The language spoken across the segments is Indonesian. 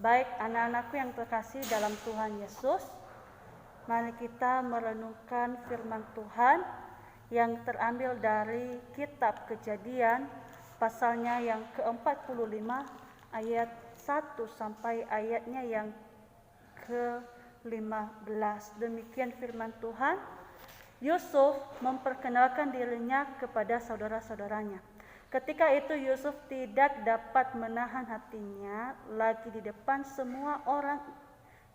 Baik anak-anakku yang terkasih dalam Tuhan Yesus, mari kita merenungkan firman Tuhan yang terambil dari kitab Kejadian pasalnya yang ke-45 ayat 1 sampai ayatnya yang ke-15. Demikian firman Tuhan. Yusuf memperkenalkan dirinya kepada saudara-saudaranya. Ketika itu Yusuf tidak dapat menahan hatinya lagi di depan semua orang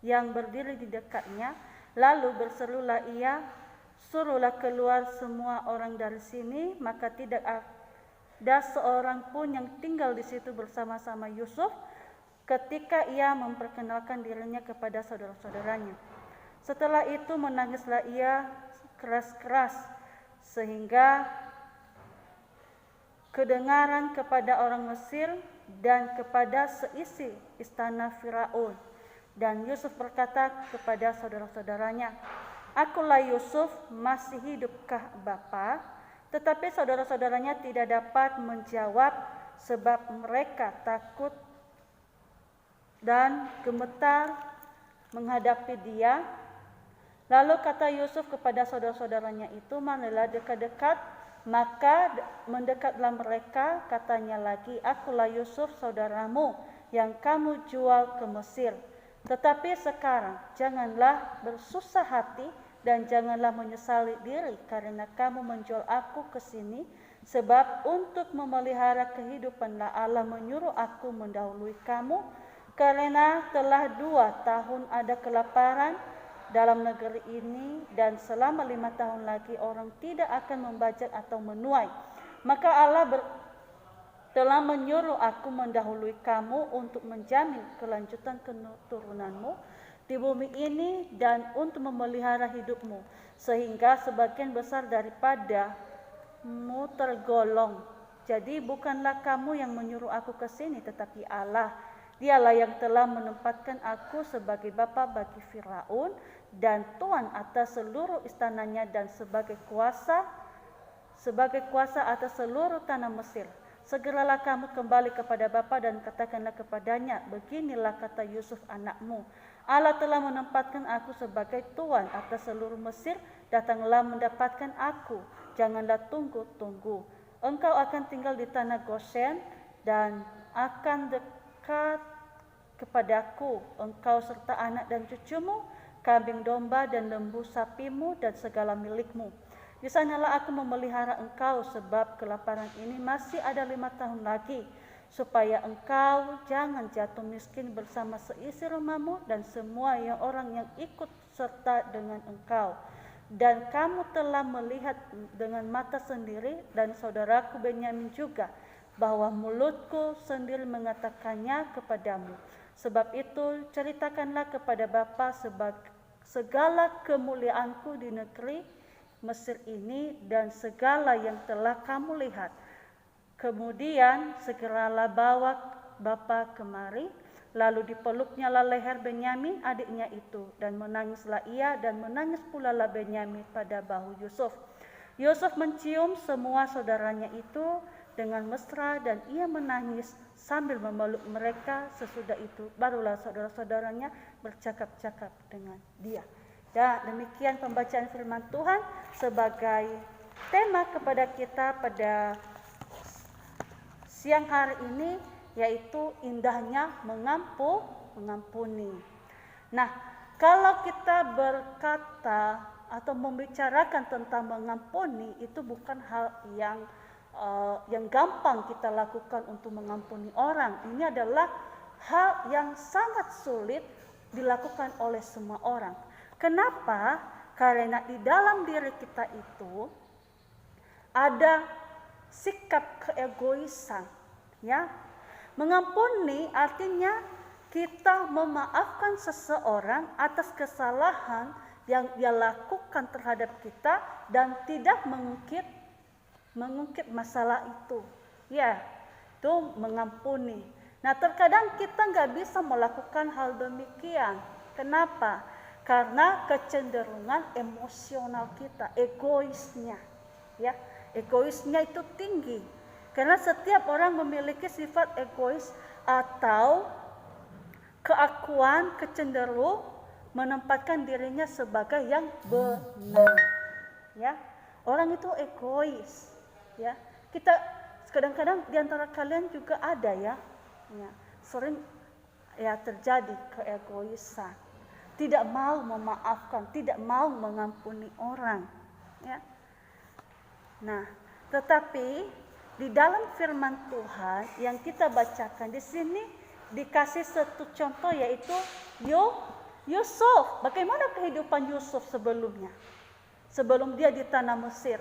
yang berdiri di dekatnya. Lalu berserulah ia, "Suruhlah keluar semua orang dari sini." Maka tidak ada seorang pun yang tinggal di situ bersama-sama Yusuf ketika ia memperkenalkan dirinya kepada saudara-saudaranya. Setelah itu menangislah ia keras-keras sehingga kedengaran kepada orang Mesir dan kepada seisi istana Firaun. Dan Yusuf berkata kepada saudara-saudaranya, "Akulah Yusuf, masih hidupkah Bapa?" Tetapi saudara-saudaranya tidak dapat menjawab sebab mereka takut dan gemetar menghadapi dia. Lalu kata Yusuf kepada saudara-saudaranya itu, "Marilah dekat-dekat." Maka mendekatlah mereka, katanya lagi, "Akulah Yusuf saudaramu yang kamu jual ke Mesir. Tetapi sekarang janganlah bersusah hati dan janganlah menyesali diri karena kamu menjual aku ke sini, sebab untuk memelihara kehidupanlah Allah menyuruh aku mendahului kamu, karena telah 2 tahun ada kelaparan dalam negeri ini, dan selama 5 tahun lagi orang tidak akan membajak atau menuai. Maka Allah telah menyuruh aku mendahului kamu untuk menjamin kelanjutan keturunanmu di bumi ini dan untuk memelihara hidupmu, sehingga sebagian besar daripadamu tergolong. Jadi bukanlah kamu yang menyuruh aku ke sini, tetapi Allah. Dialah yang telah menempatkan aku sebagai bapa bagi Firaun dan tuan atas seluruh istananya dan sebagai kuasa atas seluruh tanah Mesir. Segeralah kamu kembali kepada bapa dan katakanlah kepadanya, beginilah kata Yusuf anakmu, Allah telah menempatkan aku sebagai tuan atas seluruh Mesir. Datanglah mendapatkan aku, janganlah tunggu-tunggu. Engkau akan tinggal di tanah Goshen dan akan dekat kepadaku, engkau serta anak dan cucumu, kambing domba dan lembu sapimu dan segala milikmu. Di sanalah aku memelihara engkau, sebab kelaparan ini masih ada 5 tahun lagi, supaya engkau jangan jatuh miskin bersama seisi rumahmu dan semua orang yang ikut serta dengan engkau. Dan kamu telah melihat dengan mata sendiri, dan saudaraku Benyamin juga, bahwa mulutku sendiri mengatakannya kepadamu. Sebab itu ceritakanlah kepada Bapa segala kemuliaanku di negeri Mesir ini dan segala yang telah kamu lihat. Kemudian segeralah bawa Bapa kemari." Lalu dipeluknyalah leher Benyamin adiknya itu, dan menangislah ia, dan menangis pula lah Benyamin pada bahu Yusuf. Yusuf mencium semua saudaranya itu dengan mesra, dan ia menangis sambil memeluk mereka. Sesudah itu barulah saudara-saudaranya bercakap-cakap dengan dia. Dan demikian pembacaan firman Tuhan sebagai tema kepada kita pada siang hari ini, yaitu indahnya mengampuni. Nah, kalau kita berkata atau membicarakan tentang mengampuni, itu bukan hal yang gampang kita lakukan untuk mengampuni orang. Ini adalah hal yang sangat sulit dilakukan oleh semua orang. Kenapa? Karena di dalam diri kita itu ada sikap keegoisan, ya. Mengampuni artinya kita memaafkan seseorang atas kesalahan yang dia lakukan terhadap kita dan tidak mengungkit masalah itu. Ya, itu mengampuni. Nah, terkadang kita nggak bisa melakukan hal demikian. Kenapa? Karena kecenderungan emosional kita, egoisnya. Ya, egoisnya itu tinggi. Karena setiap orang memiliki sifat egois atau keakuan, kecenderung menempatkan dirinya sebagai yang benar. Ya, orang itu egois. Ya, kita kadang-kadang di antara kalian juga ada ya, sering ya terjadi keegoisan, tidak mau memaafkan, tidak mau mengampuni orang. Ya, nah, tetapi di dalam firman Tuhan yang kita bacakan di sini dikasih satu contoh, yaitu Yusuf. Bagaimana kehidupan Yusuf sebelumnya? Sebelum dia di tanah Mesir,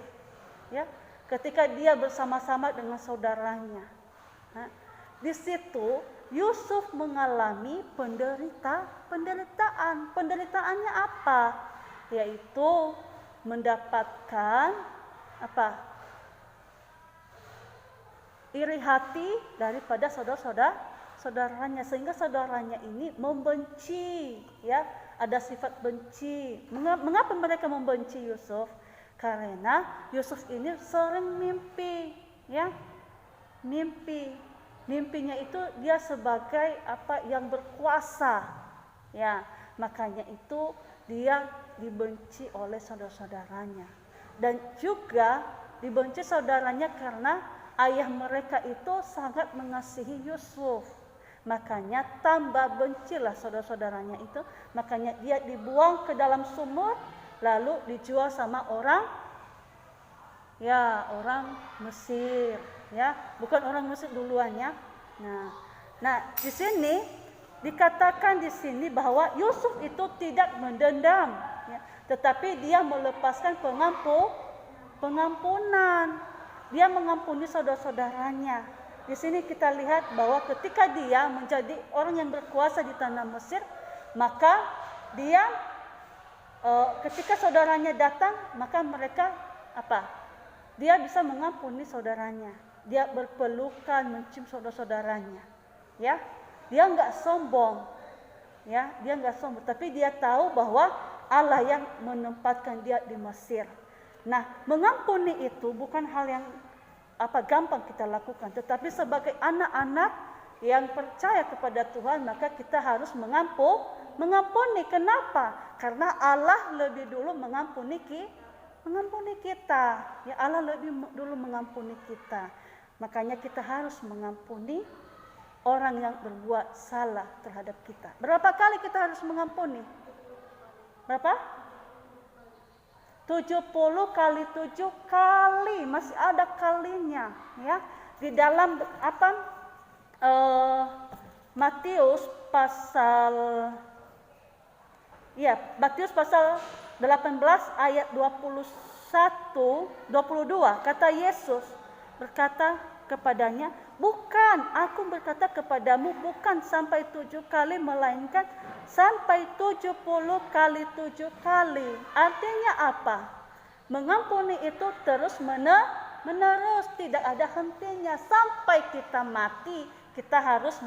ya, ketika dia bersama-sama dengan saudaranya. Nah, di situ Yusuf mengalami penderitaan. Penderitaannya apa? Yaitu mendapatkan apa? Iri hati daripada saudaranya, sehingga saudaranya ini membenci, ya, ada sifat benci. Mengapa mereka membenci Yusuf? Karena Yusuf ini sering mimpi, ya, mimpinya itu dia sebagai apa, yang berkuasa, ya, makanya itu dia dibenci oleh saudara-saudaranya, dan juga dibenci saudaranya karena ayah mereka itu sangat mengasihi Yusuf. Makanya tambah bencilah saudara-saudaranya itu. Makanya dia dibuang ke dalam sumur, lalu dijual sama orang Mesir, ya, bukan orang Mesir duluannya. Nah, di sini dikatakan di sini bahwa Yusuf itu tidak mendendam, ya, tetapi dia melepaskan pengampunan. Dia mengampuni saudara-saudaranya. Di sini kita lihat bahwa ketika dia menjadi orang yang berkuasa di tanah Mesir, maka dia ketika saudaranya datang, maka mereka apa? Dia bisa mengampuni saudaranya. Dia berpelukan, mencium saudara-saudaranya. Ya, dia enggak sombong. Ya, dia enggak sombong, tapi dia tahu bahwa Allah yang menempatkan dia di Mesir. Nah, mengampuni itu bukan hal yang gampang kita lakukan, tetapi sebagai anak-anak yang percaya kepada Tuhan, maka kita harus mengampuni. Kenapa? Karena Allah lebih dulu mengampuni kita. Ya, Allah lebih dulu mengampuni kita. Makanya kita harus mengampuni orang yang berbuat salah terhadap kita. Berapa kali kita harus mengampuni? Berapa? 70 kali 7 kali, masih ada kalinya, ya. Di dalam Matius pasal 18 ayat 22, kata Yesus berkata kepadanya, "Bukan, aku berkata kepadamu, bukan sampai 7 kali, melainkan sampai 70 kali 7 kali." Artinya apa? Mengampuni itu terus menerus, tidak ada hentinya. Sampai kita mati, kita harus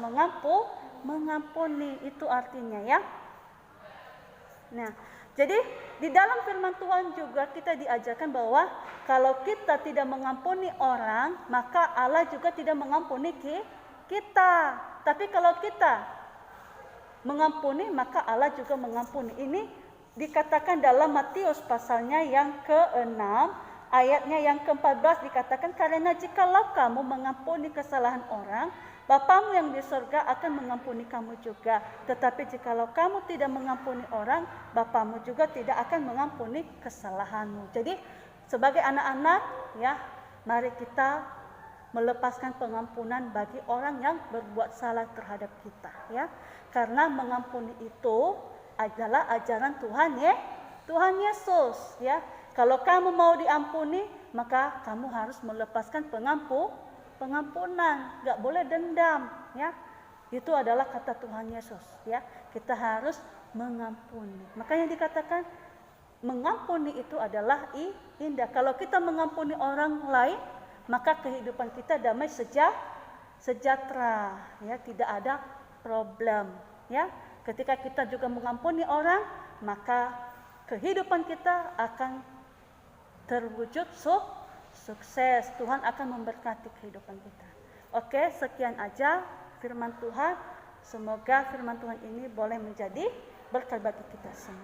mengampuni. Itu artinya, ya. Nah, jadi di dalam firman Tuhan juga kita diajarkan bahwa kalau kita tidak mengampuni orang, maka Allah juga tidak mengampuni kita. Tapi kalau kita mengampuni, maka Allah juga mengampuni. Ini dikatakan dalam Matius pasalnya yang ke-6, ayatnya yang ke-14 dikatakan, "Karena jikalau kamu mengampuni kesalahan orang, Bapamu yang di surga akan mengampuni kamu juga. Tetapi jikalau kamu tidak mengampuni orang, Bapamu juga tidak akan mengampuni kesalahanmu." Jadi sebagai anak-anak, ya, mari kita melepaskan pengampunan bagi orang yang berbuat salah terhadap kita, ya. Karena mengampuni itu adalah ajaran Tuhan Yesus, ya. Kalau kamu mau diampuni, maka kamu harus melepaskan pengampunan, enggak boleh dendam, ya. Itu adalah kata Tuhan Yesus, ya. Kita harus mengampuni. Makanya dikatakan mengampuni itu adalah indah. Kalau kita mengampuni orang lain, maka kehidupan kita damai sejahtera, ya, tidak ada problem, ya. Ketika kita juga mengampuni orang, maka kehidupan kita akan terwujud sukses. Tuhan akan memberkati kehidupan kita. Oke, sekian aja firman Tuhan. Semoga firman Tuhan ini boleh menjadi berkat bagi kita semua.